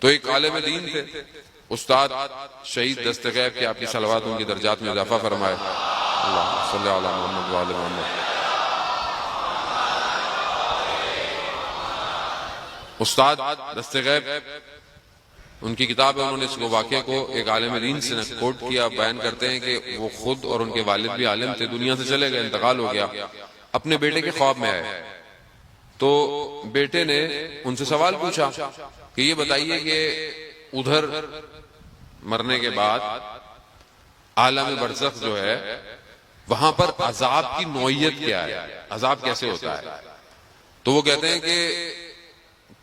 تو ایک عالم دین تھے، استاد شہید دست غیب کے، آپ کی صلوات ان کی درجات میں اضافہ فرمائے۔ اللہم صلی علی محمد وآل محمد۔ استاد دست غیب، ان کی کتاب ہے، انہوں نے اس کو واقعے کو ایک عالم دین سے کوٹ کیا، بیان کرتے ہیں کہ وہ خود اور ان کے والد بھی عالم تھے، دنیا سے چلے گئے، انتقال ہو گیا، اپنے بیٹے کے خواب میں آئے تو بیٹے نے ان سے سوال پوچھا کہ یہ بتائیے کہ ادھر مرنے کے بعد عالم برزخ جو ہے وہاں پر عذاب کی نوعیت کیا ہے، عذاب کیسے ہوتا ہے؟ تو وہ کہتے ہیں کہ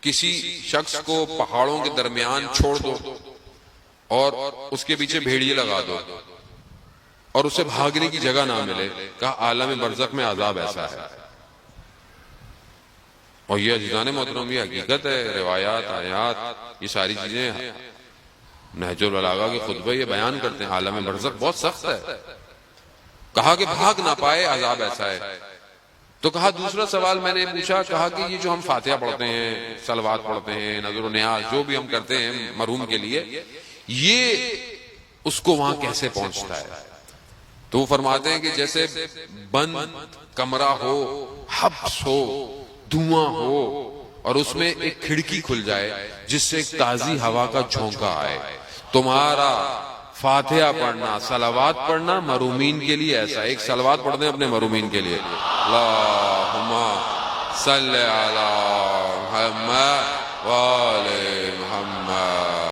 کسی شخص کو پہاڑوں کے درمیان چھوڑ دو اور اس کے پیچھے بھیڑیے لگا دو اور اسے بھاگنے کی جگہ نہ ملے، کہا عالم برزخ میں عذاب ایسا ہے۔ اور یہ عزیزان محترم یہ حقیقت ہے، روایات، آیات، یہ ساری چیزیں نہج البلاغہ کے خطبے یہ بیان کرتے ہیں، عالم برزخ بہت سخت ہے۔ کہا کہ بھاگ نہ پائے، عذاب ایسا ہے۔ تو کہا دوسرا سوال میں نے پوچھا، کہا کہ یہ جو ہم فاتحہ پڑھتے ہیں، صلوات پڑھتے ہیں، نذر و نیاز جو بھی ہم کرتے ہیں مرحوم کے لیے، یہ اس کو وہاں کیسے پہنچتا ہے؟ تو وہ فرماتے ہیں کہ جیسے بند کمرہ ہو، حبس ہو، دھواں ہو اور اس میں ایک کھڑکی کھل جائے جس سے ایک تازی ہوا کا جھونکا آئے، تمہارا فاتحہ پڑھنا، صلوات پڑھنا مرحومین کے لیے ایسا ہے۔ ایک صلوات پڑھ دیں اپنے مرحومین کے لیے، اللہم صلی علی محمد وآل محمد۔